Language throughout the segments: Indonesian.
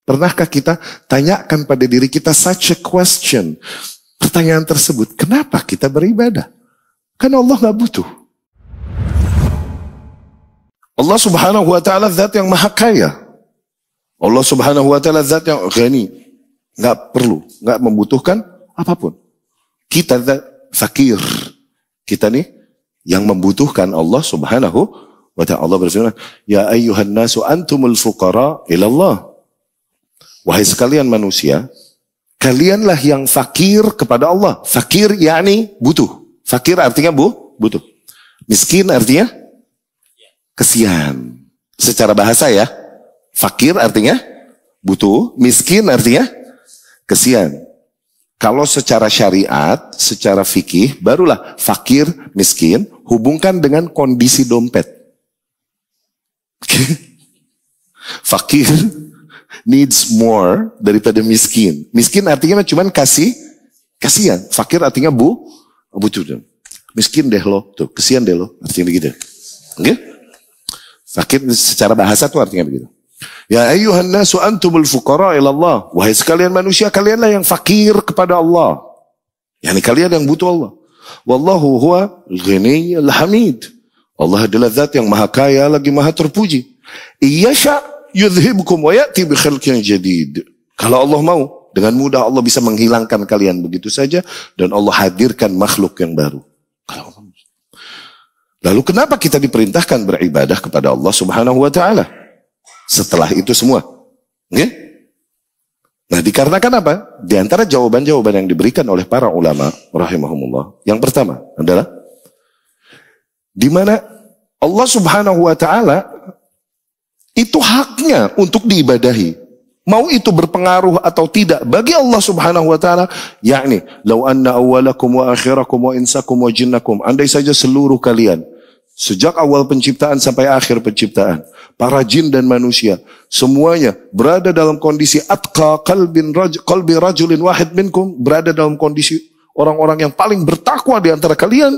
Pernahkah kita tanyakan pada diri kita such a question? Pertanyaan tersebut, kenapa kita beribadah? Karena Allah nggak butuh. Allah subhanahu wa ta'ala zat yang maha kaya. Allah subhanahu wa ta'ala zat yang ghani. Nggak perlu, nggak membutuhkan apapun. Kita fakir. Kita nih yang membutuhkan Allah subhanahu wa ta'ala. Allah berfirman, ya ayyuhan nasu antumul fuqara ilallah. Wahai sekalian manusia, kalianlah yang fakir kepada Allah. Fakir yakni butuh. Fakir artinya butuh. Miskin artinya kesian. Secara bahasa ya, fakir artinya butuh, miskin artinya kesian. Kalau secara syariat, secara fikih, barulah fakir, miskin, hubungkan dengan kondisi dompet. Fakir needs more daripada miskin. Miskin artinya cuma kasihan. Fakir artinya butuh. Miskin deh lo, tuh kesian deh lo, artinya begitu. Oke? Fakir secara bahasa tuh artinya begitu. Ya ayyuhan nasu antumul fuqara ilallah. Wahai sekalian manusia, kalianlah yang fakir kepada Allah. Yani kalian yang butuh Allah. Wallahu huwa al-ghaniyyul hamid. Allah adalah zat yang maha kaya lagi maha terpuji. Iyasha yudhibkum wa ya'ti bi khalqin jadid. Kalau Allah mau, dengan mudah Allah bisa menghilangkan kalian begitu saja dan Allah hadirkan makhluk yang baru. Lalu kenapa kita diperintahkan beribadah kepada Allah Subhanahu wa taala? Setelah itu semua. Okay? Nah, dikarenakan apa? Di antara jawaban-jawaban yang diberikan oleh para ulama rahimahumullah, yang pertama adalah di mana Allah Subhanahu wa taala itu haknya untuk diibadahi. Mau itu berpengaruh atau tidak bagi Allah Subhanahu wa taala, yakni law anna awwalakum wa akhirakum wa insakum wa jinnakum, andai saja seluruh kalian sejak awal penciptaan sampai akhir penciptaan, para jin dan manusia semuanya berada dalam kondisi atqa qalbi rajulin wahid minkum, berada dalam kondisi orang-orang yang paling bertakwa di antara kalian,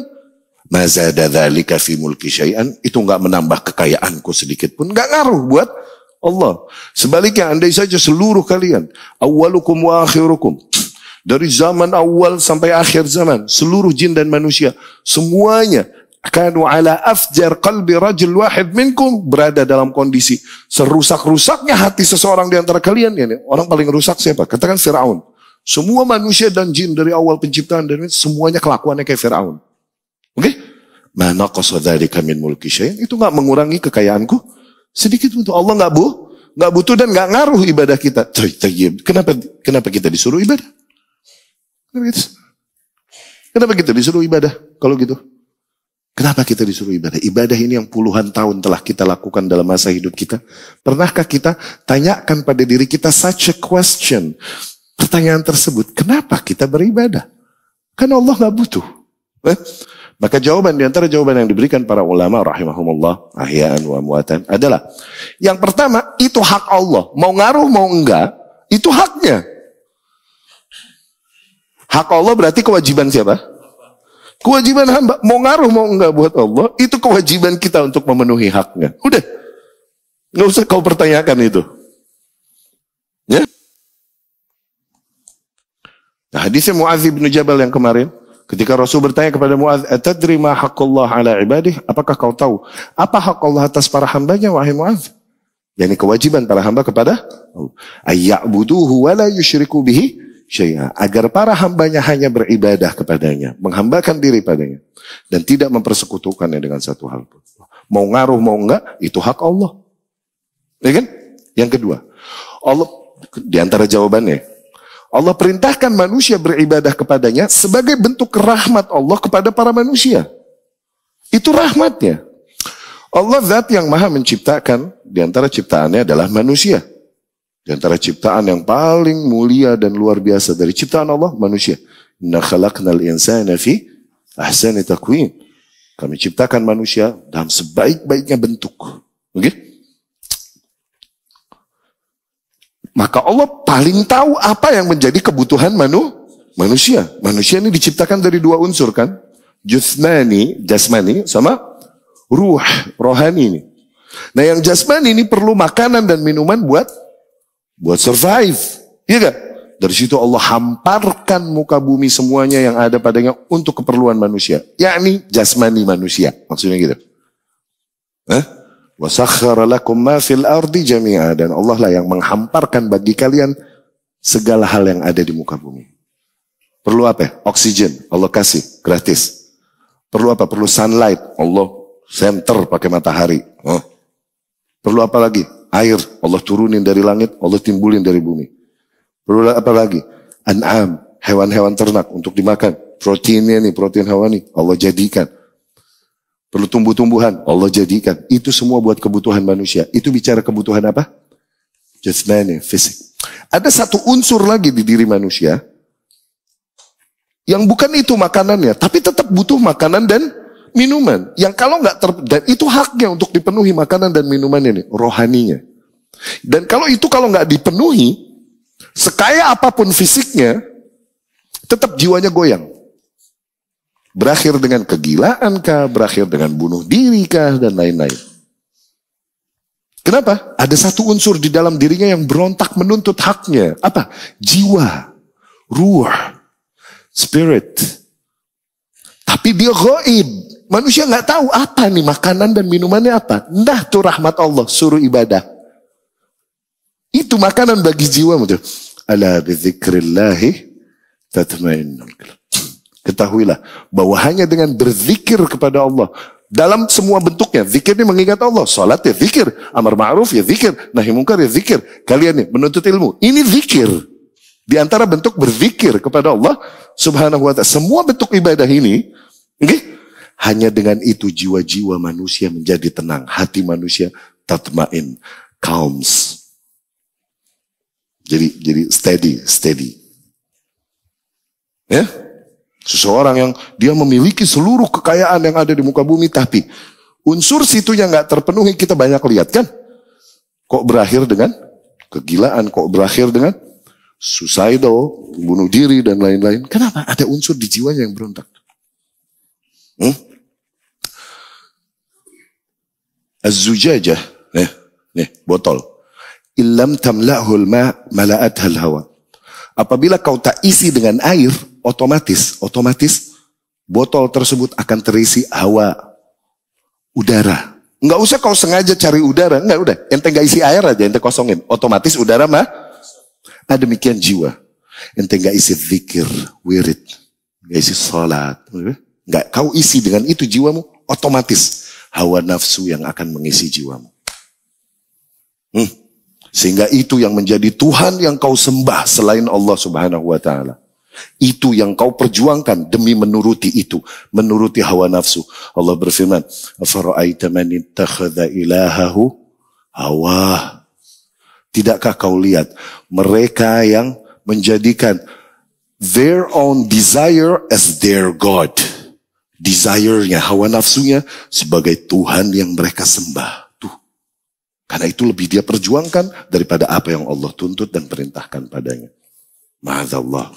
mazada dzalika fi mulki syai'an, itu enggak menambah kekayaanku sedikit pun, enggak ngaruh buat Allah. Sebaliknya, andai saja seluruh kalian, awalukum wa akhirukum, dari zaman awal sampai akhir zaman, seluruh jin dan manusia, semuanya kanu ala afjar qalbi rajul wahid minkum, berada dalam kondisi serusak-rusaknya hati seseorang di antara kalian. Yani, orang paling rusak siapa? Katakan Fir'aun. Semua manusia dan jin dari awal penciptaan dan semuanya kelakuannya kayak Fir'aun. Oke? Ma naqasa dzalika min mulki syai'an, itu enggak mengurangi kekayaanku sedikit pun. Allah enggak butuh dan enggak ngaruh ibadah kita. Kenapa kita disuruh ibadah? Kenapa kita disuruh ibadah kalau gitu? Kenapa kita disuruh ibadah? Ibadah ini yang puluhan tahun telah kita lakukan dalam masa hidup kita. Pernahkah kita tanyakan pada diri kita such a question? Pertanyaan tersebut, kenapa kita beribadah? Karena Allah nggak butuh. Maka jawaban, di antara jawaban yang diberikan para ulama rahimahumullah, ahya'an wa amwatan, adalah yang pertama, itu hak Allah. Mau ngaruh mau enggak, itu haknya. Hak Allah berarti kewajiban siapa? Kewajiban hamba. Mau ngaruh mau enggak buat Allah, itu kewajiban kita untuk memenuhi haknya. Udah, nggak usah kau pertanyakan itu. Ya. Nah, hadisnya Mu'adz bin Jabal yang kemarin, ketika Rasul bertanya kepada Mu'adz, atadri ma haqqullah ala ibadih, apakah kau tahu apa hak Allah atas para hambanya, wahai Mu'adz? Yani kewajiban para hamba kepada Allah, ayya'buduhu wa la yusyriku bihi syai'a, agar para hambanya hanya beribadah kepadanya, menghambakan diri padanya, dan tidak mempersekutukannya dengan satu hal pun. Mau ngaruh mau enggak, itu hak Allah. Ya kan? Yang kedua, Allah, di antara jawabannya, Allah perintahkan manusia beribadah kepadanya sebagai bentuk rahmat Allah kepada para manusia. Itu rahmatnya. Allah zat yang maha menciptakan, di antara ciptaannya adalah manusia. Di antara ciptaan yang paling mulia dan luar biasa dari ciptaan Allah, manusia. Inna khalaqnal insana fi ahsani taqwim. Kami ciptakan manusia dalam sebaik-baiknya bentuk. Oke? Maka Allah paling tahu apa yang menjadi kebutuhan manusia. Manusia ini diciptakan dari dua unsur kan? Jasmani sama rohani ini. Nah, yang jasmani ini perlu makanan dan minuman buat buat survive. Iya gak? Dari situ Allah hamparkan muka bumi semuanya yang ada padanya untuk keperluan manusia. Yakni jasmani manusia. Maksudnya gitu. Wa sakhkhara lakum ma fil ardi jami'a. Dan Allah lah yang menghamparkan bagi kalian segala hal yang ada di muka bumi. Perlu apa? Oksigen. Allah kasih gratis. Perlu apa? Perlu sunlight. Allah center pakai matahari. Perlu apa lagi? Air. Allah turunin dari langit. Allah timbulin dari bumi. Perlu apa lagi? An'am, hewan-hewan ternak untuk dimakan. Proteinnya nih, protein hewani, Allah jadikan. Perlu tumbuh-tumbuhan, Allah jadikan. Itu semua buat kebutuhan manusia. Itu bicara kebutuhan apa? Jasmani, fisik. Ada satu unsur lagi di diri manusia, yang bukan itu makanannya, tapi tetap butuh makanan dan minuman. Yang kalau nggak dan itu haknya untuk dipenuhi makanan dan minuman ini, rohaninya. Dan kalau nggak dipenuhi, sekaya apapun fisiknya, tetap jiwanya goyang. Berakhir dengan kegilaan kah, berakhir dengan bunuh diri kah, dan lain-lain. Kenapa? Ada satu unsur di dalam dirinya yang berontak menuntut haknya. Apa? Jiwa, ruh, spirit. Tapi dia gaib. Manusia nggak tahu apa nih makanan dan minumannya apa. Nah tuh rahmat Allah, suruh ibadah. Itu makanan bagi jiwa. Ala bizikrillahi tatmainnul qalb. Ketahuilah bahwa hanya dengan berzikir kepada Allah dalam semua bentuknya. Zikir ini mengingat Allah. Salat ya zikir, amar ma'ruf ya zikir, nahi mungkar ya zikir. Kalian nih menuntut ilmu, ini zikir. Di antara bentuk berzikir kepada Allah Subhanahu wa ta'ala. Semua bentuk ibadah ini, hanya dengan itu jiwa-jiwa manusia menjadi tenang, hati manusia tatmain, calms. Jadi steady. Ya? Seseorang yang dia memiliki seluruh kekayaan yang ada di muka bumi, tapi unsur situnya nggak terpenuhi, kita banyak lihat kan? Kok berakhir dengan kegilaan, kok berakhir dengan suicidal, bunuh diri dan lain-lain. Kenapa? Ada unsur di jiwanya yang berontak. Az-zujajah, nih botol. Illam tamla'hul ma mala'athal hawa. Apabila kau tak isi dengan air, otomatis botol tersebut akan terisi hawa, udara. Enggak usah kau sengaja cari udara, enggak, udah, ente enggak isi air aja, ente kosongin, otomatis udara mah. Nah, demikian jiwa. Ente enggak isi zikir, wirid, enggak isi salat, enggak kau isi dengan itu jiwamu, otomatis hawa nafsu yang akan mengisi jiwamu. Sehingga itu yang menjadi Tuhan yang kau sembah selain Allah Subhanahu wa ta'ala. Itu yang kau perjuangkan demi menuruti itu, menuruti hawa nafsu. Allah berfirman, "Afara'aita man ittakhadha ilahahu hawa." Tidakkah kau lihat mereka yang menjadikan their own desire as their God. Desire-nya, hawa nafsunya sebagai Tuhan yang mereka sembah. Karena itu lebih dia perjuangkan daripada apa yang Allah tuntut dan perintahkan padanya. Ma'adzallah.